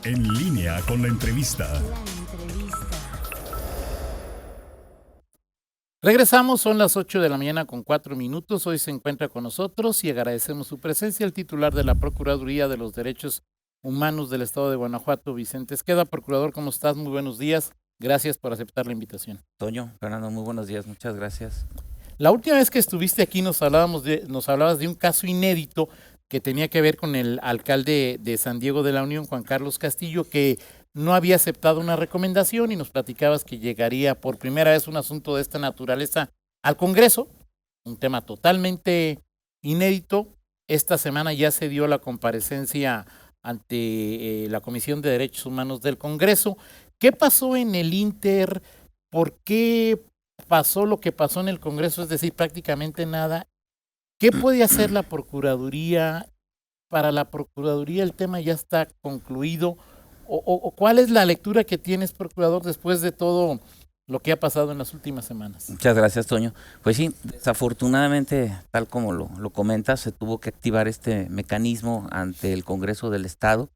En línea con la entrevista. Regresamos, son las 8 de la mañana con 4 minutos. Hoy se encuentra con nosotros y agradecemos su presencia el titular de la Procuraduría de los Derechos Humanos del Estado de Guanajuato, Vicente Esqueda. Procurador, ¿cómo estás? Muy buenos días. Gracias por aceptar la invitación. Toño, Fernando, muy buenos días, muchas gracias. La última vez que estuviste aquí nos hablabas de un caso inédito que tenía que ver con el alcalde de San Diego de la Unión, Juan Carlos Castillo, que no había aceptado una recomendación y nos platicabas que llegaría por primera vez un asunto de esta naturaleza al Congreso, un tema totalmente inédito. Esta semana ya se dio la comparecencia ante la Comisión de Derechos Humanos del Congreso. ¿Qué pasó en el Inter? ¿Por qué pasó lo que pasó en el Congreso? Es decir, prácticamente nada. ¿Qué puede hacer la Procuraduría? Para la Procuraduría el tema ya está concluido. ¿O cuál es la lectura que tienes, Procurador, después de todo lo que ha pasado en las últimas semanas? Muchas gracias, Toño. Pues sí, desafortunadamente, tal como lo comentas, se tuvo que activar este mecanismo ante el Congreso del Estado.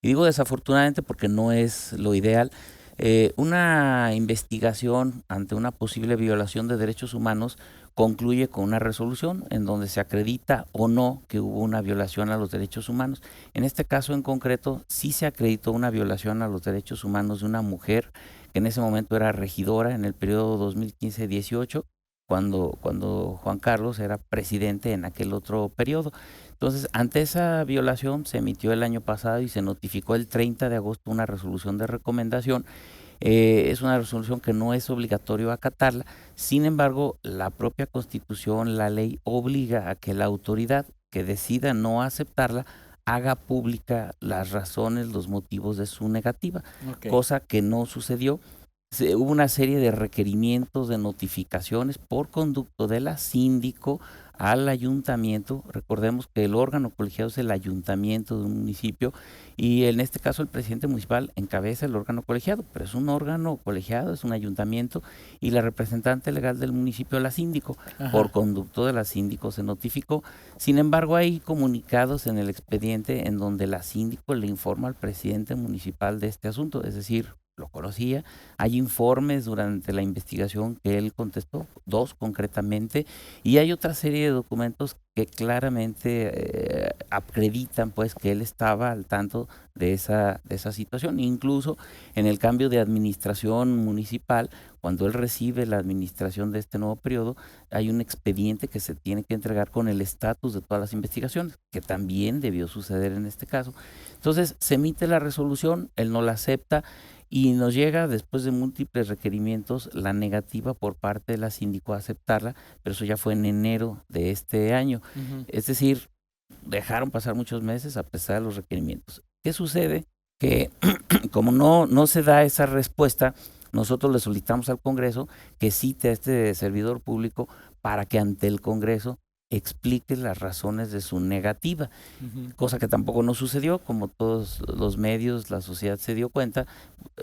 Y digo desafortunadamente porque no es lo ideal. Una investigación ante una posible violación de derechos humanos concluye con una resolución en donde se acredita o no que hubo una violación a los derechos humanos. En este caso en concreto, sí se acreditó una violación a los derechos humanos de una mujer que en ese momento era regidora en el periodo 2015-18, cuando Juan Carlos era presidente en aquel otro periodo. Entonces, ante esa violación se emitió el año pasado y se notificó el 30 de agosto una resolución de recomendación. Es una resolución que no es obligatorio acatarla, sin embargo, la propia Constitución, la ley, obliga a que la autoridad que decida no aceptarla haga pública las razones, los motivos de su negativa, cosa que no sucedió. Hubo una serie de requerimientos, de notificaciones por conducto de la síndico al ayuntamiento. Recordemos que el órgano colegiado es el ayuntamiento de un municipio y en este caso el presidente municipal encabeza el órgano colegiado, pero es un órgano colegiado, es un ayuntamiento y la representante legal del municipio, la síndico. Ajá. Por conducto de la síndico se notificó. Sin embargo, hay comunicados en el expediente en donde la síndico le informa al presidente municipal de este asunto, es decir, lo conocía. Hay informes durante la investigación que él contestó, 2 concretamente, y hay otra serie de documentos que claramente acreditan pues que él estaba al tanto de esa situación. Incluso en el cambio de administración municipal, cuando él recibe la administración de este nuevo periodo, hay un expediente que se tiene que entregar con el estatus de todas las investigaciones, que también debió suceder en este caso. Entonces se emite la resolución, él no la acepta, y nos llega, después de múltiples requerimientos, la negativa por parte de la síndico a aceptarla, pero eso ya fue en enero de este año. Es decir, dejaron pasar muchos meses a pesar de los requerimientos. ¿Qué sucede? Que como no se da esa respuesta, nosotros le solicitamos al Congreso que cite a este servidor público para que ante el Congreso explique las razones de su negativa, cosa que tampoco no sucedió. Como todos los medios, la sociedad se dio cuenta,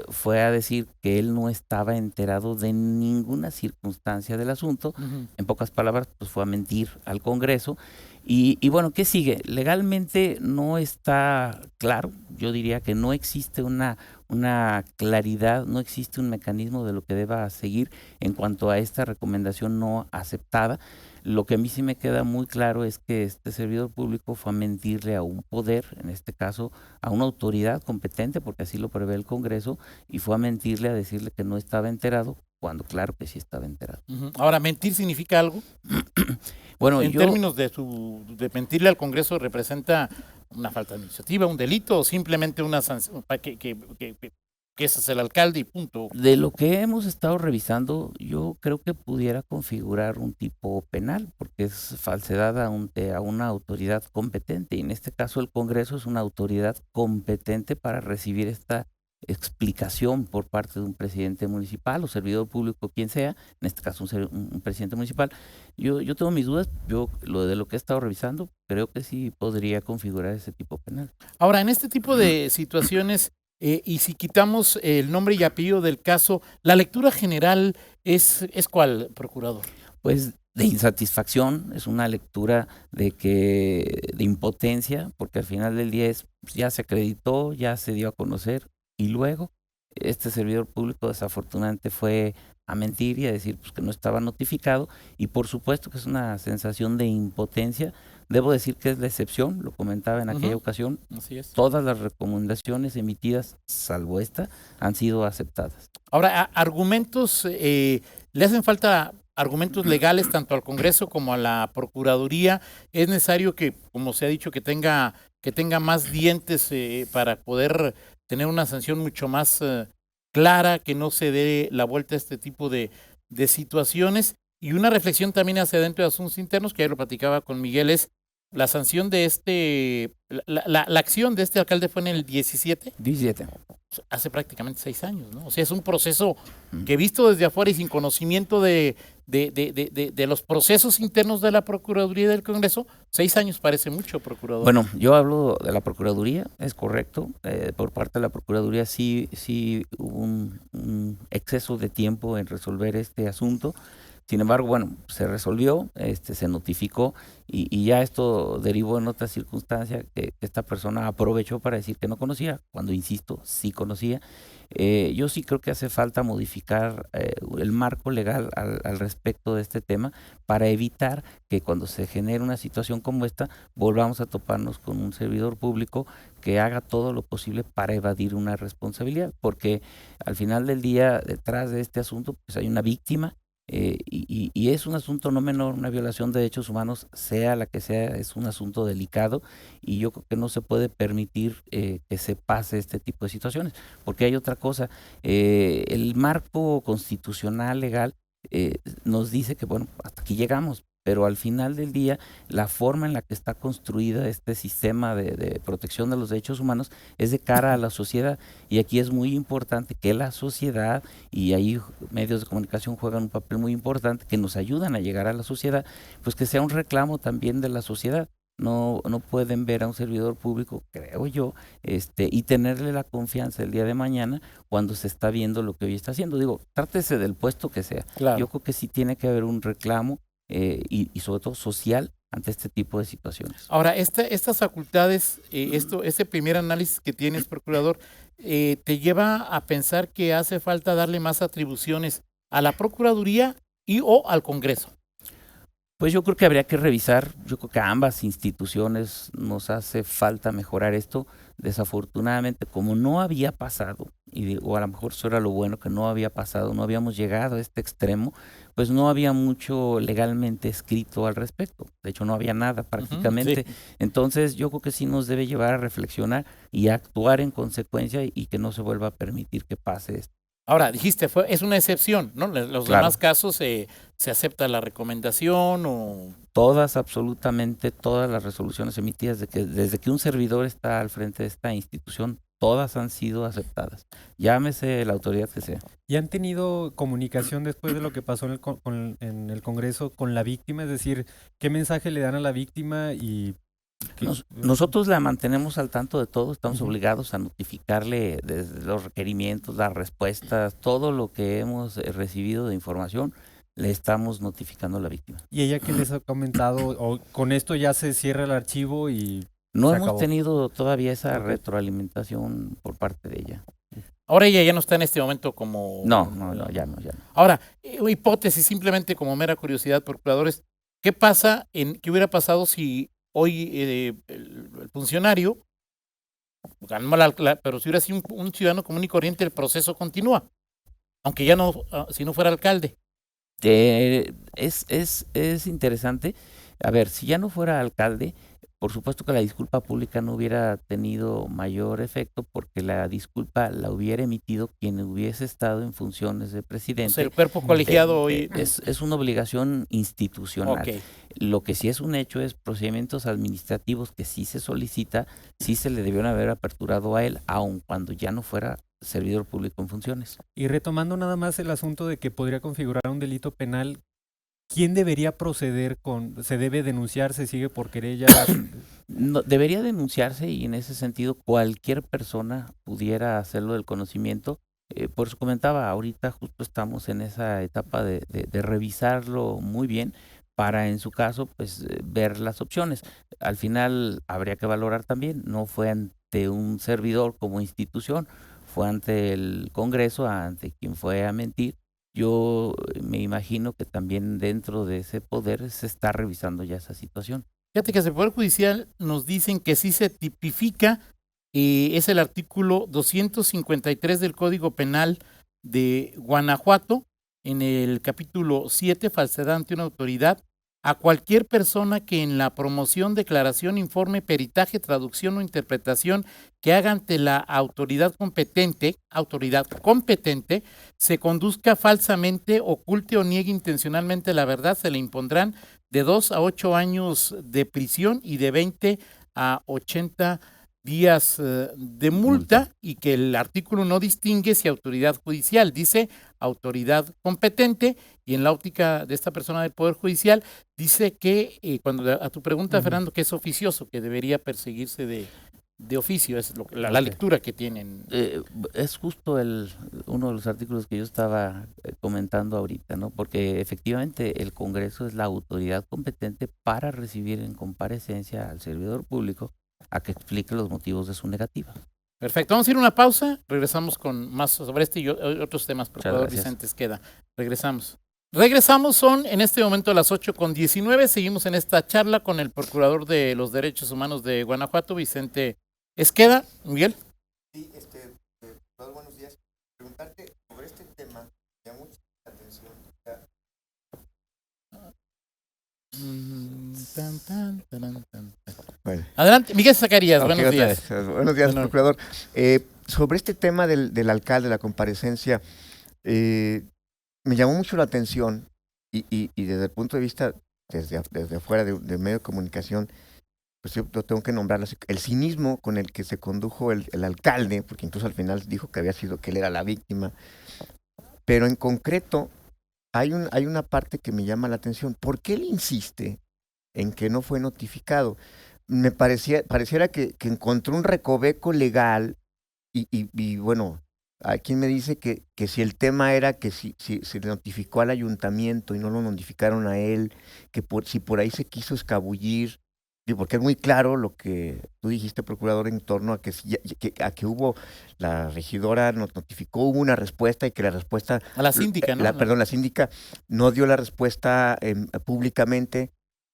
fue a decir que él no estaba enterado de ninguna circunstancia del asunto. En pocas palabras, pues fue a mentir al Congreso. Y bueno, ¿qué sigue? Legalmente no está claro. Yo diría que no existe una claridad, no existe un mecanismo de lo que deba seguir en cuanto a esta recomendación no aceptada. Lo que a mí sí me queda muy claro es que este servidor público fue a mentirle a un poder, en este caso a una autoridad competente, porque así lo prevé el Congreso, y fue a mentirle, a decirle que no estaba enterado, cuando claro que sí estaba enterado. Ahora, ¿mentir significa algo? Bueno, en términos de mentirle al Congreso, ¿representa una falta administrativa, un delito o simplemente una sanción que ese es el alcalde y punto? De lo que hemos estado revisando, yo creo que pudiera configurar un tipo penal, porque es falsedad a una autoridad competente, y en este caso el Congreso es una autoridad competente para recibir esta explicación por parte de un presidente municipal o servidor público, quien sea, en este caso un presidente municipal. Yo tengo mis dudas, de lo que he estado revisando, creo que sí podría configurar ese tipo penal. Ahora, en este tipo de situaciones, y si quitamos el nombre y apellido del caso, ¿la lectura general es cuál, procurador? Pues de insatisfacción, es una lectura de impotencia, porque al final del día ya se acreditó, ya se dio a conocer, y luego este servidor público desafortunadamente fue a mentir y a decir pues, que no estaba notificado, y por supuesto que es una sensación de impotencia. Debo decir que es la excepción, lo comentaba en aquella ocasión, Así es. todas las recomendaciones emitidas, salvo esta, han sido aceptadas. Ahora, argumentos, ¿le hacen falta argumentos legales tanto al Congreso como a la Procuraduría? ¿Es necesario que, como se ha dicho, que tenga más dientes para poder tener una sanción mucho más clara, que no se dé la vuelta a este tipo de situaciones? Y una reflexión también hacia dentro de asuntos internos, que ya lo platicaba con Miguel, es la sanción de la acción de este alcalde fue en el 17. 17. Hace prácticamente 6 años, ¿no? O sea, es un proceso que visto desde afuera y sin conocimiento de los procesos internos de la Procuraduría y del Congreso, 6 años parece mucho, procurador. Bueno, yo hablo de la Procuraduría, es correcto. Por parte de la Procuraduría sí hubo un exceso de tiempo en resolver este asunto. Sin embargo, bueno, se resolvió, se notificó y ya esto derivó en otra circunstancia que esta persona aprovechó para decir que no conocía, cuando, insisto, sí conocía. Yo sí creo que hace falta modificar el marco legal al respecto de este tema para evitar que cuando se genere una situación como esta volvamos a toparnos con un servidor público que haga todo lo posible para evadir una responsabilidad, porque al final del día detrás de este asunto pues hay una víctima. Y es un asunto no menor, una violación de derechos humanos, sea la que sea, es un asunto delicado y yo creo que no se puede permitir que se pase este tipo de situaciones, porque hay otra cosa, el marco constitucional legal nos dice que bueno, hasta aquí llegamos, pero al final del día la forma en la que está construida este sistema de protección de los derechos humanos es de cara a la sociedad, y aquí es muy importante que la sociedad, y ahí medios de comunicación juegan un papel muy importante, que nos ayudan a llegar a la sociedad, pues que sea un reclamo también de la sociedad. No pueden ver a un servidor público, creo yo, y tenerle la confianza el día de mañana cuando se está viendo lo que hoy está haciendo. Digo, trátese del puesto que sea. Claro. Yo creo que sí tiene que haber un reclamo y sobre todo social ante este tipo de situaciones. Ahora, estas facultades, este primer análisis que tienes, procurador, te lleva a pensar que hace falta darle más atribuciones a la Procuraduría o al Congreso. Pues yo creo que habría que revisar, yo creo que a ambas instituciones nos hace falta mejorar esto. Desafortunadamente, como no había pasado, o a lo mejor eso era lo bueno, que no había pasado, no habíamos llegado a este extremo, pues no había mucho legalmente escrito al respecto. De hecho, no había nada prácticamente. Sí. Entonces, yo creo que sí nos debe llevar a reflexionar y a actuar en consecuencia y que no se vuelva a permitir que pase esto. Ahora, dijiste, es una excepción, ¿no? Los Claro. demás casos se acepta la recomendación o... Todas, absolutamente todas las resoluciones emitidas desde que un servidor está al frente de esta institución, todas han sido aceptadas. Llámese la autoridad que sea. ¿Y han tenido comunicación después de lo que pasó en el Congreso con la víctima? Es decir, ¿qué mensaje le dan a la víctima? Y nosotros la mantenemos al tanto de todo, estamos obligados a notificarle desde los requerimientos, las respuestas, todo lo que hemos recibido de información, le estamos notificando a la víctima. ¿Y ella qué les ha comentado? ¿O con esto ya se cierra el archivo y no se hemos acabó? tenido todavía esa retroalimentación por parte de ella? Ahora ella ya no está en este momento como... No, ya no. Ahora, hipótesis, simplemente como mera curiosidad, procuradores, ¿qué hubiera pasado si hoy el funcionario ganó pero si hubiera sido un ciudadano común y corriente, el proceso continúa, aunque ya no, si no fuera alcalde? Es interesante. A ver, si ya no fuera alcalde, por supuesto que la disculpa pública no hubiera tenido mayor efecto porque la disculpa la hubiera emitido quien hubiese estado en funciones de presidente. O sea, el cuerpo colegiado hoy... Es una obligación institucional. Okay. Lo que sí es un hecho es procedimientos administrativos que sí se solicita, sí se le debieron haber aperturado a él, aun cuando ya no fuera servidor público en funciones. Y retomando nada más el asunto de que podría configurar un delito penal, ¿quién debería proceder se debe denunciar, se sigue por querella? No, debería denunciarse y en ese sentido cualquier persona pudiera hacerlo del conocimiento. Por eso comentaba, ahorita justo estamos en esa etapa de revisarlo muy bien para en su caso pues ver las opciones. Al final habría que valorar también, no fue ante un servidor como institución, fue ante el Congreso, ante quien fue a mentir. Yo me imagino que también dentro de ese poder se está revisando ya esa situación. Fíjate que desde el Poder Judicial nos dicen que sí se tipifica, es el artículo 253 del Código Penal de Guanajuato, en el capítulo 7, falsedad ante una autoridad, a cualquier persona que en la promoción, declaración, informe, peritaje, traducción o interpretación que haga ante la autoridad competente, se conduzca falsamente, oculte o niegue intencionalmente la verdad, se le impondrán de 2 a 8 años de prisión y de 20 a 80 días de multa, y que el artículo no distingue si autoridad judicial, dice autoridad competente, y en la óptica de esta persona del Poder Judicial dice que, cuando a tu pregunta, Fernando, que es oficioso, que debería perseguirse de oficio, es la lectura que tienen. Es justo uno de los artículos que yo estaba comentando ahorita, ¿no? Porque efectivamente el Congreso es la autoridad competente para recibir en comparecencia al servidor público a que explique los motivos de su negativa. Perfecto, vamos a ir a una pausa, regresamos con más sobre este y otros temas. Procurador Vicente Esqueda, regresamos. Son en este momento las 8:19, seguimos en esta charla con el Procurador de los Derechos Humanos de Guanajuato, Vicente Esqueda. Miguel. Sí, todos buenos días. Preguntarte sobre este tema, me llama mucho la atención. Bueno. Adelante, Miguel Zacarías, Okay, buenos días. Buenos días, Procurador. Sobre este tema del alcalde, la comparecencia, me llamó mucho la atención y desde el punto de vista, desde afuera de medio de comunicación, pues yo lo tengo que nombrar, el cinismo con el que se condujo el alcalde, porque incluso al final dijo que él era la víctima, pero en concreto hay una parte que me llama la atención. ¿Por qué él insiste en que no fue notificado? Me pareciera que encontró un recoveco legal y bueno, hay quien me dice que si el tema era que si se le notificó al ayuntamiento y no lo notificaron a él, que si por ahí se quiso escabullir, porque es muy claro lo que tú dijiste, Procurador, en torno a que hubo, la regidora nos notificó, hubo una respuesta y que la respuesta... A la síndica, ¿no? La síndica no dio la respuesta públicamente,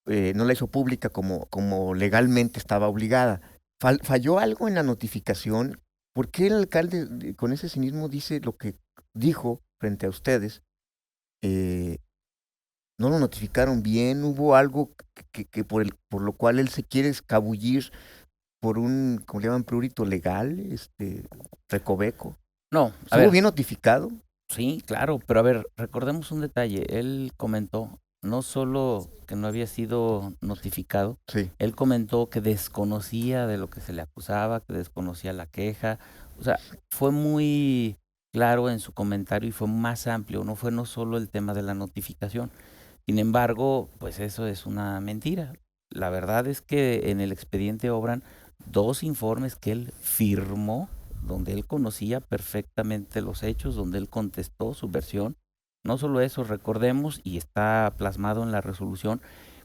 no la hizo pública como legalmente estaba obligada. ¿Falló algo en la notificación? ¿Por qué el alcalde con ese cinismo dice lo que dijo frente a ustedes? ¿No lo notificaron bien? ¿Hubo algo que por lo cual él se quiere escabullir por un, ¿cómo le llaman, prurito legal, recoveco? No, ¿Estuvo bien notificado? Sí, claro, pero a ver, recordemos un detalle. Él comentó no solo que no había sido notificado, sí, él comentó que desconocía de lo que se le acusaba, que desconocía la queja. O sea, fue muy claro en su comentario y fue más amplio, no solo el tema de la notificación. Sin embargo, pues eso es una mentira. La verdad es que en el expediente obran 2 informes que él firmó, donde él conocía perfectamente los hechos, donde él contestó su versión. No solo eso, recordemos, y está plasmado en la resolución,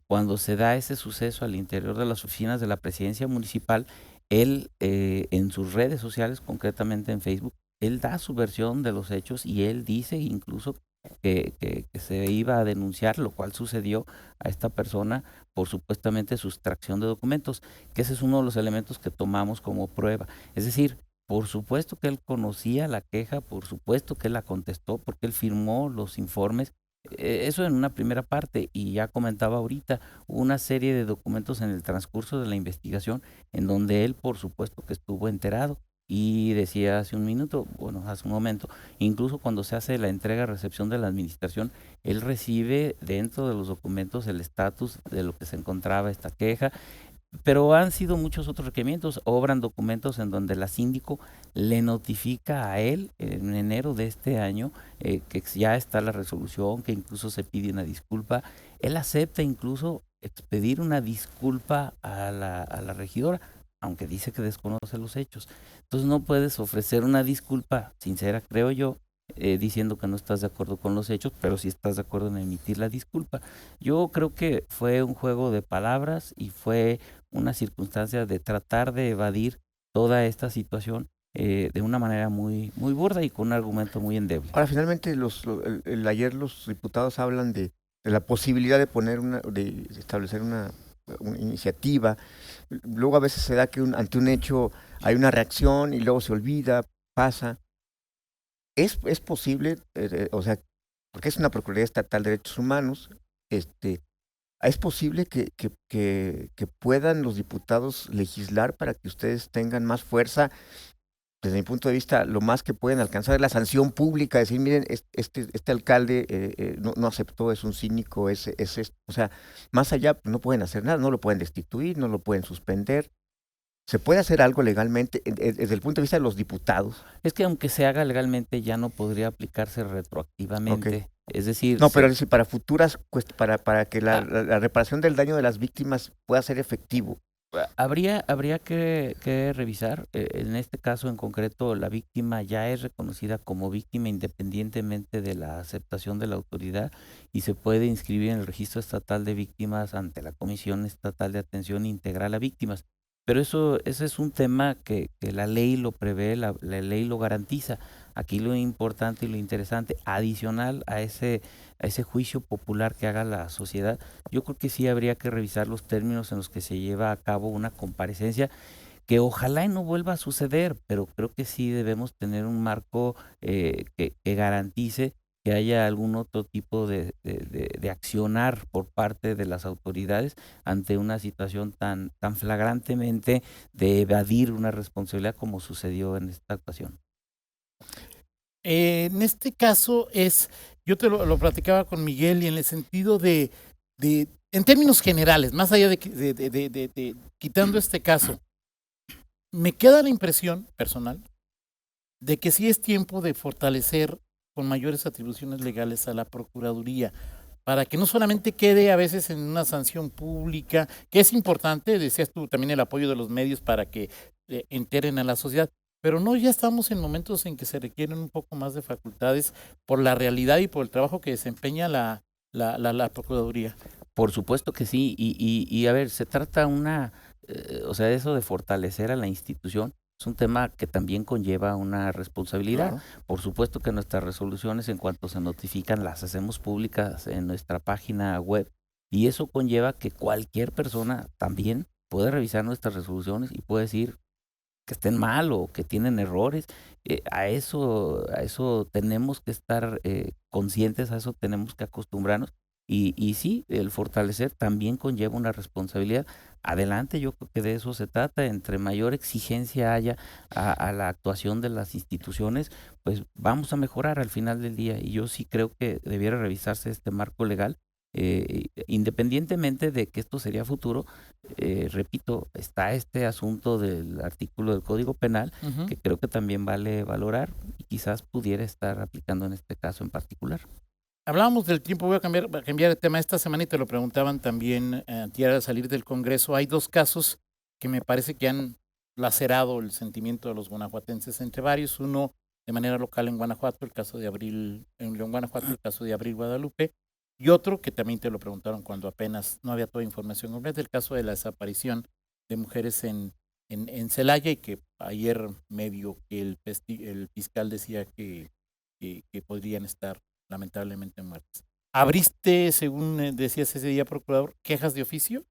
cuando se da ese suceso al interior de las oficinas de la presidencia municipal, él en sus redes sociales, concretamente en Facebook, él da su versión de los hechos y él dice incluso que se iba a denunciar, lo cual sucedió a esta persona por supuestamente sustracción de documentos, que ese es uno de los elementos que tomamos como prueba. Es decir, por supuesto que él conocía la queja, por supuesto que él la contestó, porque él firmó los informes. Eso en una primera parte, y ya comentaba ahorita, hubo una serie de documentos en el transcurso de la investigación en donde él por supuesto que estuvo enterado. Y decía hace un momento, incluso cuando se hace la entrega-recepción de la administración, él recibe dentro de los documentos el estatus de lo que se encontraba esta queja, pero han sido muchos otros requerimientos. Obran documentos en donde la síndico le notifica a él en enero de este año que ya está la resolución, que incluso se pide una disculpa. Él acepta incluso expedir una disculpa a la regidora, aunque dice que desconoce los hechos. Entonces no puedes ofrecer una disculpa sincera, creo yo, diciendo que no estás de acuerdo con los hechos, pero sí estás de acuerdo en emitir la disculpa. Yo creo que fue un juego de palabras y fue una circunstancia de tratar de evadir toda esta situación de una manera muy burda y con un argumento muy endeble. Ahora, finalmente, ayer los diputados hablan de la posibilidad de de establecer una iniciativa. Luego a veces se da que ante un hecho hay una reacción y luego se olvida, pasa. Es posible, o sea, porque es una Procuraduría Estatal de Derechos Humanos, es posible que puedan los diputados legislar para que ustedes tengan más fuerza. Desde mi punto de vista, lo más que pueden alcanzar es la sanción pública, decir, miren, este alcalde no aceptó, es un cínico, o sea, más allá no pueden hacer nada, no lo pueden destituir, no lo pueden suspender. ¿Se puede hacer algo legalmente desde el punto de vista de los diputados? Es que aunque se haga legalmente ya no podría aplicarse retroactivamente. Okay. Es decir, no, pero es decir, para futuras, para que la reparación del daño de las víctimas pueda ser efectivo. Habría que revisar, en este caso en concreto la víctima ya es reconocida como víctima independientemente de la aceptación de la autoridad y se puede inscribir en el Registro Estatal de Víctimas ante la Comisión Estatal de Atención Integral a Víctimas. Pero ese es un tema que la ley lo prevé, la ley lo garantiza. Aquí lo importante y lo interesante, adicional a ese juicio popular que haga la sociedad, yo creo que sí habría que revisar los términos en los que se lleva a cabo una comparecencia, que ojalá y no vuelva a suceder, pero creo que sí debemos tener un marco que garantice que haya algún otro tipo de accionar por parte de las autoridades ante una situación tan flagrantemente de evadir una responsabilidad como sucedió en esta ocasión. En este caso yo te lo platicaba con Miguel y en el sentido en términos generales, más allá de quitando este caso, me queda la impresión personal de que sí es tiempo de fortalecer con mayores atribuciones legales a la Procuraduría, para que no solamente quede a veces en una sanción pública, que es importante, decías tú también el apoyo de los medios para que enteren a la sociedad, pero no, ya estamos en momentos en que se requieren un poco más de facultades por la realidad y por el trabajo que desempeña la Procuraduría. Por supuesto que sí, y a ver, se trata o sea, eso de fortalecer a la institución, es un tema que también conlleva una responsabilidad. Claro. Por supuesto que nuestras resoluciones, en cuanto se notifican, las hacemos públicas en nuestra página web y eso conlleva que cualquier persona también puede revisar nuestras resoluciones y puede decir que estén mal o que tienen errores. A eso tenemos que estar conscientes, a eso tenemos que acostumbrarnos. Y sí, el fortalecer también conlleva una responsabilidad. Adelante, yo creo que de eso se trata. Entre mayor exigencia haya a la actuación de las instituciones, pues vamos a mejorar al final del día. Y yo sí creo que debiera revisarse este marco legal, independientemente de que esto sería futuro. Repito, está este asunto del artículo del Código Penal, que creo que también vale valorar y quizás pudiera estar aplicando en este caso en particular. Hablábamos del tiempo, voy a cambiar de tema esta semana y te lo preguntaban también al salir del Congreso. Hay dos casos que me parece que han lacerado el sentimiento de los guanajuatenses, entre varios. Uno de manera local en Guanajuato, el caso de Abril, en León, Guanajuato, el caso de Abril Guadalupe. Y otro que también te lo preguntaron cuando apenas no había toda información completa, el caso de la desaparición de mujeres en Celaya, y que ayer medio que el fiscal decía que podrían estar lamentablemente muertes. ¿Abriste, según decías ese día, procurador, quejas de oficio?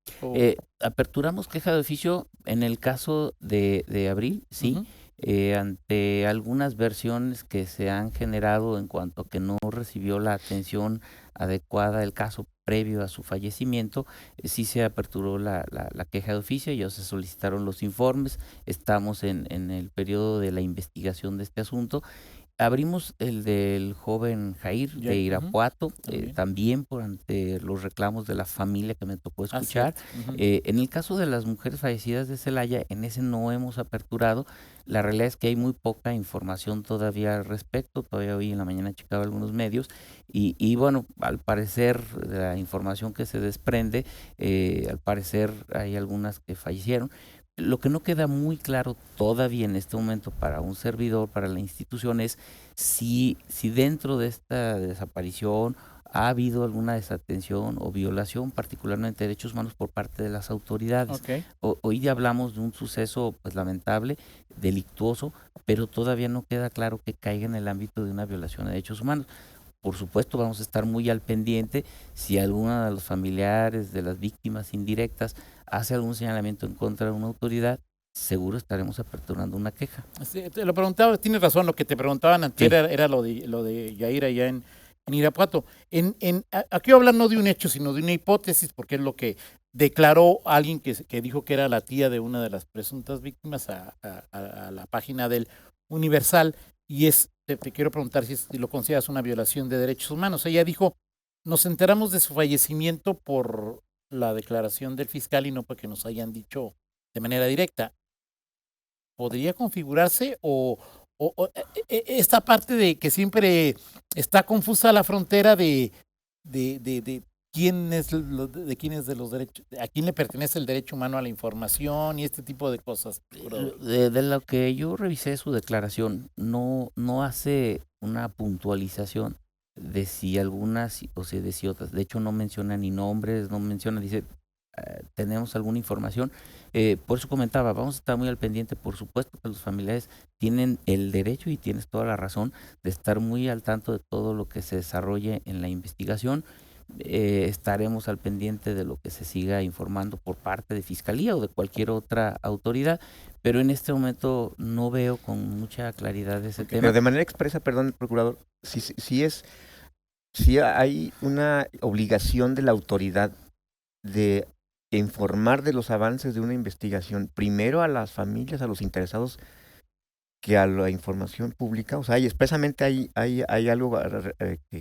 Aperturamos queja de oficio en el caso de Abril, sí, ante algunas versiones que se han generado en cuanto a que no recibió la atención adecuada del caso previo a su fallecimiento. Sí se aperturó la queja de oficio, ya se solicitaron los informes, estamos en el periodo de la investigación de este asunto. Abrimos el del joven Jair de Irapuato, también por ante los reclamos de la familia que me tocó escuchar. En el caso de las mujeres fallecidas de Celaya, en ese no hemos aperturado. La realidad es que hay muy poca información todavía al respecto. Todavía hoy en la mañana checaba algunos medios y bueno, al parecer la información que se desprende, al parecer hay algunas que fallecieron. Lo que no queda muy claro todavía en este momento para un servidor, para la institución, es si dentro de esta desaparición ha habido alguna desatención o violación, particularmente de derechos humanos por parte de las autoridades. Ok. Hoy ya hablamos de un suceso pues lamentable, delictuoso, pero todavía no queda claro que caiga en el ámbito de una violación de derechos humanos. Por supuesto, vamos a estar muy al pendiente si alguno de los familiares de las víctimas indirectas hace algún señalamiento en contra de una autoridad, seguro estaremos aperturando una queja. Sí, te lo preguntaba, tienes razón, lo que te preguntaban antes Sí. era lo de Yair allá en Irapuato. Aquí hablan no de un hecho, sino de una hipótesis, porque es lo que declaró alguien que dijo que era la tía de una de las presuntas víctimas a la página del Universal, y te quiero preguntar si lo consideras una violación de derechos humanos. Ella dijo, nos enteramos de su fallecimiento por la declaración del fiscal y no porque nos hayan dicho de manera directa. ¿Podría configurarse o esta parte de que siempre está confusa la frontera de quién es de quién es de los derechos, a quién le pertenece el derecho humano a la información y este tipo de cosas? De lo que yo revisé su declaración, no hace una puntualización de si algunas o si de si otras. De hecho, no menciona ni nombres, no menciona, dice, tenemos alguna información. Por eso comentaba, vamos a estar muy al pendiente. Por supuesto que los familiares tienen el derecho, y tienes toda la razón, de estar muy al tanto de todo lo que se desarrolle en la investigación. Estaremos al pendiente de lo que se siga informando por parte de Fiscalía o de cualquier otra autoridad, pero en este momento no veo con mucha claridad ese tema. Pero de manera expresa, perdón, procurador, si hay una obligación de la autoridad de informar de los avances de una investigación, primero a las familias, a los interesados, que a la información pública. O sea, expresamente hay algo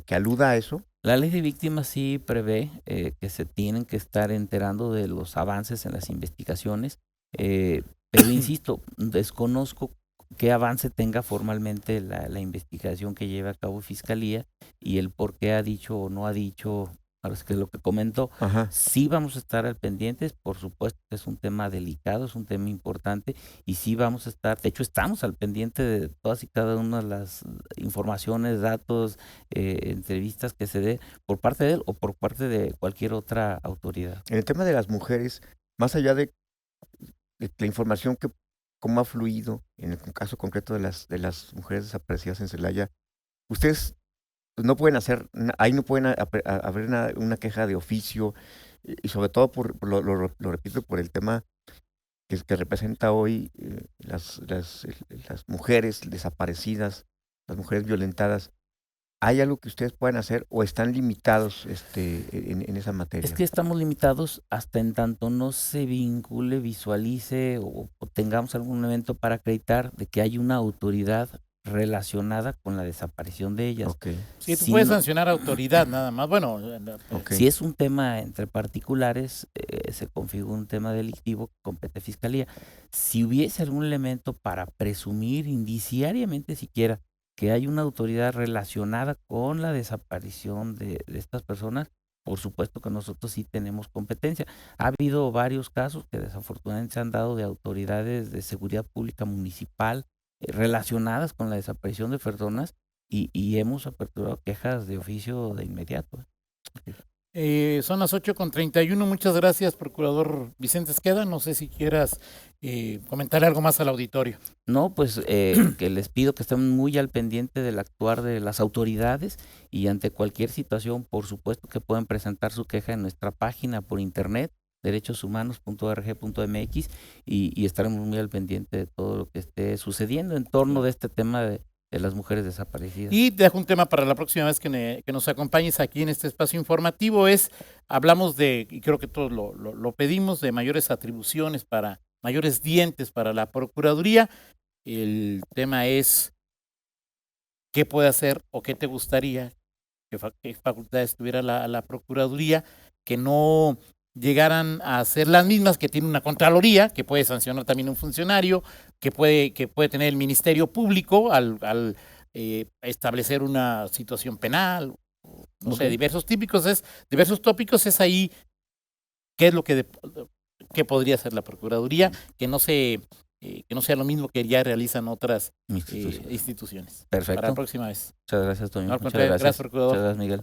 que aluda a eso. La ley de víctimas sí prevé que se tienen que estar enterando de los avances en las investigaciones, pero insisto, desconozco qué avance tenga formalmente la investigación que lleva a cabo Fiscalía y el por qué ha dicho o no ha dicho. Ahora es que lo que comento, Ajá. sí vamos a estar al pendientes, por supuesto que es un tema delicado, es un tema importante, y sí vamos a estar, de hecho estamos al pendiente de todas y cada una de las informaciones, datos, entrevistas que se dé por parte de él o por parte de cualquier otra autoridad. En el tema de las mujeres, más allá de la información que cómo ha fluido en el caso concreto de las mujeres desaparecidas en Celaya, ustedes no pueden ahí no pueden abrir una queja de oficio, y sobre todo lo repito, por el tema que representa hoy las mujeres desaparecidas, las mujeres violentadas. ¿Hay algo que ustedes puedan hacer o están limitados en esa materia? Es que estamos limitados hasta en tanto no se vincule, visualice o tengamos algún evento para acreditar de que hay una autoridad relacionada con la desaparición de ellas. Okay. Sí, tú Si puedes no- sancionar autoridad nada más. Bueno, Okay. Si es un tema entre particulares, se configura un tema delictivo que compete Fiscalía. Si hubiese algún elemento para presumir indiciariamente siquiera que hay una autoridad relacionada con la desaparición de estas personas, por supuesto que nosotros sí tenemos competencia. Ha habido varios casos que desafortunadamente se han dado de autoridades de seguridad pública municipal relacionadas con la desaparición de personas y hemos aperturado quejas de oficio de inmediato. son las 8:31. Muchas gracias, procurador Vicente Esqueda. No sé si quieras comentar algo más al auditorio. No, pues que les pido que estén muy al pendiente del actuar de las autoridades y ante cualquier situación, por supuesto que pueden presentar su queja en nuestra página por internet, derechoshumanos.org.mx, y estaremos muy al pendiente de todo lo que esté sucediendo en torno de este tema de las mujeres desaparecidas. Y dejo un tema para la próxima vez que nos acompañes aquí en este espacio informativo. Hablamos y creo que todos lo pedimos, de mayores atribuciones mayores dientes para la Procuraduría. El tema es qué puede hacer o qué te gustaría, qué facultades tuviera la Procuraduría, que no llegaran a ser las mismas que tiene una Contraloría, que puede sancionar también un funcionario, que puede tener el Ministerio Público al establecer una situación penal, no sé, diversos tópicos. Es ahí qué es lo que qué podría hacer la Procuraduría, que no sea lo mismo que ya realizan otras instituciones. Perfecto. Para la próxima vez. Muchas gracias, Toño. No, al Muchas contrario, gracias. gracias, Procurador. Muchas gracias, Miguel.